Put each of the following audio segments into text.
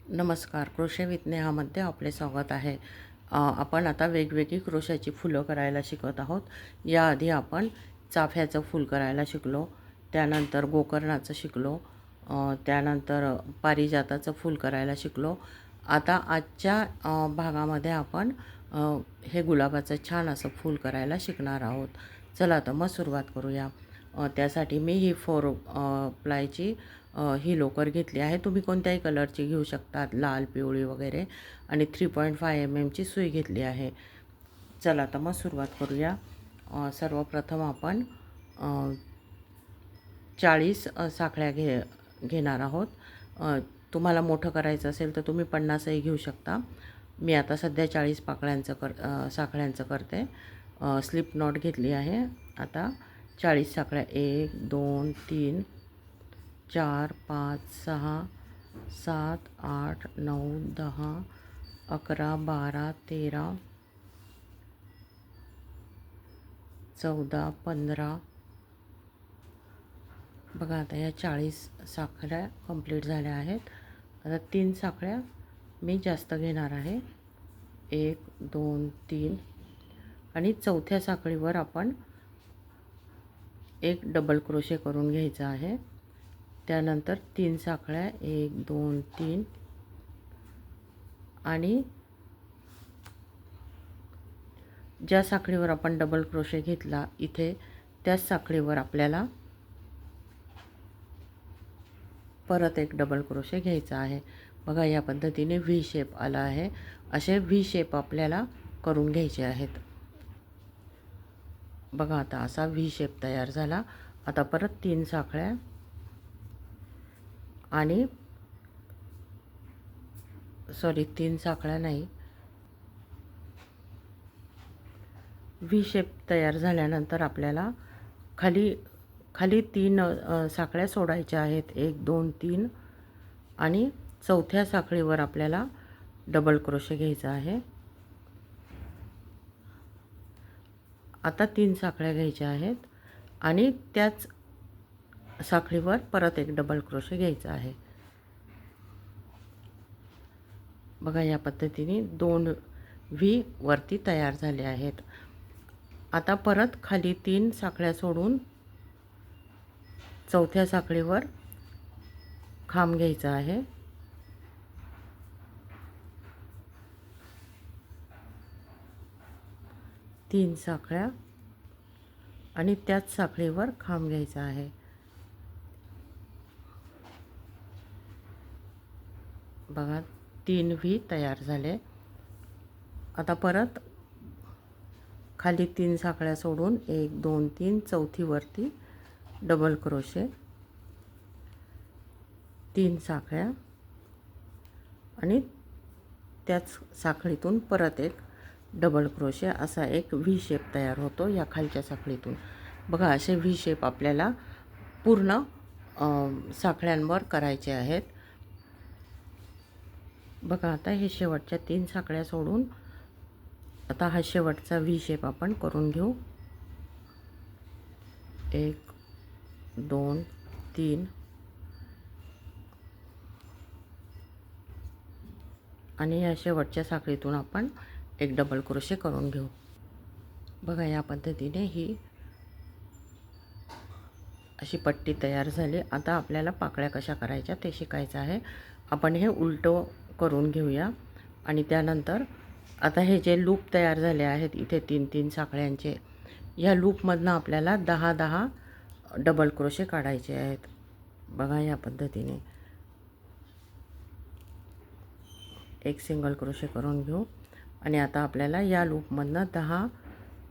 नमस्कार. Crochet with नेहामध्ये आपले स्वागत आहे. आपण आता वेगवेगळी क्रोशाची फुलं करायला शिकत आहोत. याआधी आपण चाफ्याचं फूल करायला शिकलो, त्यानंतर गोकर्णाचं शिकलो, त्यानंतर पारिजाताचं फूल करायला शिकलो. आता आजच्या भागामध्ये आपण हे गुलाबाचं छान असं फूल करायला शिकणार आहोत. चला तर मग सुरुवात करूया. त्यासाठी मी ही 4 प्लायची ही लोकर घेतली आहे. तुम्ही कोणत्याही कलरची घेऊ शकतात, लाल, पिवळी वगैरे. आणि 3.5 mm ची सुई घेतली आहे. चला तर मग सुरुवात करूया. सर्वप्रथम आपण 40 साखळ्या घेणार आहोत. तुम्हाला मोठं करायचं असेल तर तुम्ही 50ही घेऊ शकता. मी आता सध्या 40 साखळ्यांचं करते. स्लिप नॉट घेतली आहे. आता 40 साखळ्या 1 2 3 4 5 6 7 8 9 10 11 12 13 14 15. बघा आता या 40 साखळ्या कंप्लीट झाल्या आहेत. आता 3 साखळ्या मी जास्त घेणार आहे. 1 2 3 आणि चौथ्या साखळीवर आपण एक डबल क्रोशे करून घ्यायचा आहे. त्यानंतर 3 साखळ्या 1 2 3 आणि ज्या साखळीवर आपण डबल क्रोशे घेतला इथे त्याच साखळीवर आपल्याला परत एक डबल क्रोशे घ्यायचा आहे. बघा या पद्धतीने व्ही शेप आला आहे. असे व्ही शेप आपल्याला करून घ्यायचे आहेत. बघा आता असा व्ही शेप तयार झाला. आता परत 3 साखळ्या आणि 3 साखळ्या नाही, व्ही शेप तयार झाल्यानंतर आपल्याला खाली 3 साखळ्या सोडायच्या आहेत. 1 2 3 आणि चौथ्या साखळीवर आपल्याला डबल क्रोशे घ्यायचा आहे. आता 3 साखळ्या घ्यायच्या आहेत आणि त्याच साखळीवर परत एक डबल क्रोशे घ्यायचा आहे. बघा या पद्धतीने 2 व्ही वरती तयार झाले आहेत. आता परत खाली 3 साखळ्या सोडून चौथ्या साखळीवर खांब घ्यायचा आहे. तीन साखळ्या आणि त्याच साखळीवर खांब घ्यायचा आहे. बघा 3 व्ही तयार झाले. आता परत खाली 3 साखळ्या सोडून 1 2 3 चौथीवरती डबल क्रोशे, 3 साखळ्या आणि त्याच साखळीतून परत एक डबल क्रोशे, असा एक व्ही शेप तयार होतो या खालच्या साखळीतून. बघा असे व्ही शेप आपल्याला पूर्ण साखळ्यांवर करायचे आहेत. बघा आता हे शेवटच्या 3 साखळ्या सोडून आता हा शेवटचा व्ही शेप आपण करून घेऊ. 1 2 3 आणि या शेवटच्या साखळीतून आपण एक डबल क्रोशे करून घेऊ. बघा या पद्धतीने ही अशी पट्टी तयार झाली. आता आपल्याला पाकळ्या कशा करायच्या ते शिकायचं आहे. आपण हे उलटं करून घेऊया आणि त्यानंतर आता हे जे लूप तयार झाले आहेत इथे 3-3 साखळ्यांचे, या लूपमधनं आपल्याला 10-10 डबल क्रोशे काढायचे आहेत. बघा या पद्धतीने एक सिंगल क्रोशे करून घेऊ आणि आता आपल्याला या लूपमधनं 10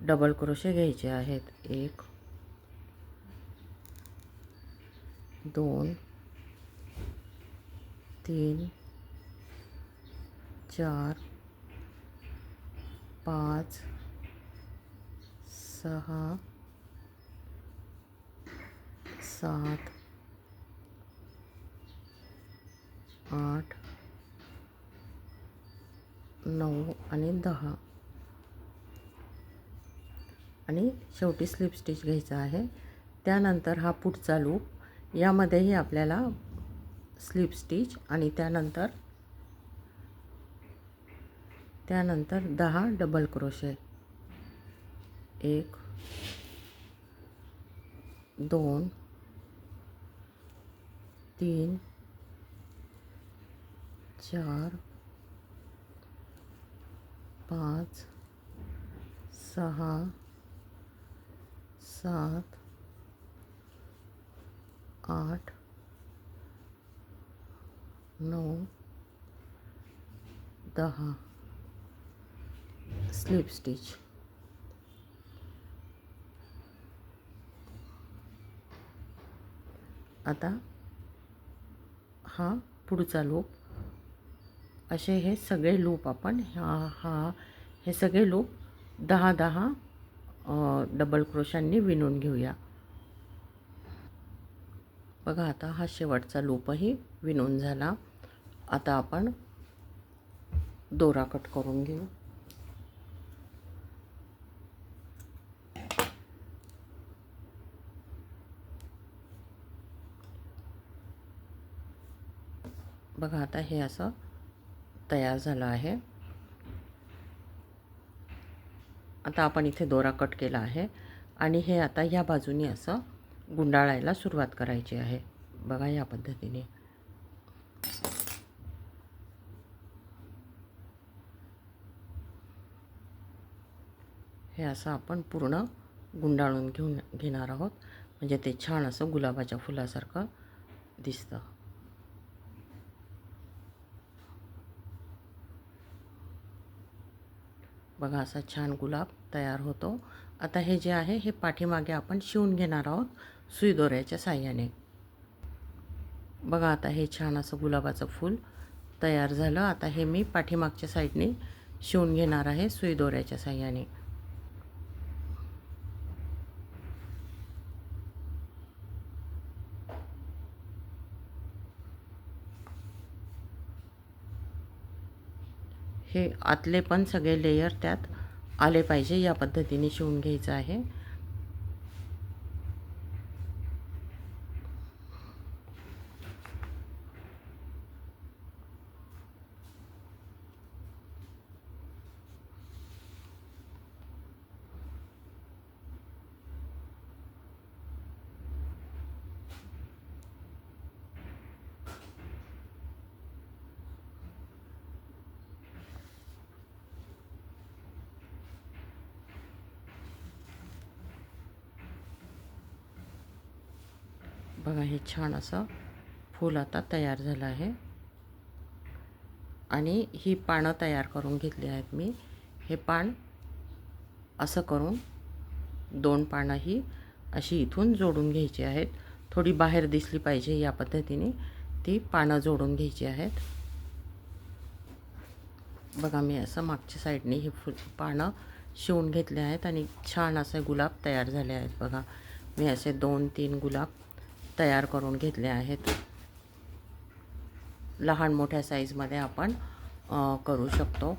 डबल क्रोशे घ्यायचे आहेत. 1 2 3 4 5 6 7 8 9 आणि 10 आणि शेवटी स्लिप स्टिच घ्यायचा आहे. त्यानंतर हा पुढचा लूप, यामध्येही आपल्याला स्लिप स्टिच आणि त्यानंतर त्यानंतर 10 डबल क्रोशे, 1 2 3 4 5 6 7 8 9 10 स्लिप स्टिच. आता हा पुढचा लूप. असे हे सगळे लूप आपण हे सगळे लूप 10-10 डबल क्रोशांनी विणून घेऊया. बघा आता हा शेवटचा लूपही विणून झाला. आता आपण दोरा कट करून घेऊ. बघा आता हे असं तयार झालं आहे. आता आपण इथे दोरा कट केला आहे आणि हे आता या बाजूने असं गुंडाळायला सुरुवात करायची आहे. बघा या पद्धतीने. हे असं आपण पूर्ण गुंडाळून घेणार आहोत, म्हणजे ते छान असं गुलाबाच्या फुलासारखं दिसतं. बघा असा छान गुलाब तयार होतो. आता हे जे आहे हे पाठीमागे आपण शिवून घेणार आहोत सुई दोऱ्याच्या साहाय्याने. बघा आता हे छान असं गुलाबाचं फूल तयार झालं. आता हे मी पाठीमागच्या साईडने शिवून घेणार आहे सुई दोऱ्याच्या साहाय्याने. हे आतले पण सगळे लेयर त्यात आले पाहिजे या पद्धतीने शिवून घ्यायचं आहे. बघा हे छान असं फूल आता तयार झालं आहे आणि ही पानं तयार करून घेतली आहेत मी. हे पान असं करून 2 पानं ही अशी इथून जोडून घ्यायची आहेत. थोडी बाहेर दिसली पाहिजे या पद्धतीने ती पानं जोडून घ्यायची आहेत. बघा मी असं मागच्या साईडने ही पानं शिवून घेतले आहेत आणि छान असे गुलाब तयार झाले आहेत. बघा मी असे 2-3 गुलाब तयार करून घेतले आहेत. लहान मोठ्या साईजमध्ये आपण करू शकतो.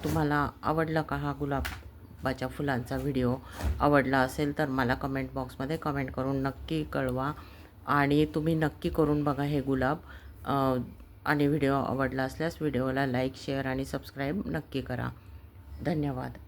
तुम्हाला आवडला का हा गुलाबाच्या फुलांचा व्हिडिओ? आवडला असेल तर मला कमेंट बॉक्समध्ये कमेंट करून नक्की कळवा आणि तुम्ही नक्की करून बघा हे गुलाब. आणि व्हिडिओ आवडला असल्यास व्हिडिओला लाईक, शेअर आणि सबस्क्राईब नक्की करा. धन्यवाद.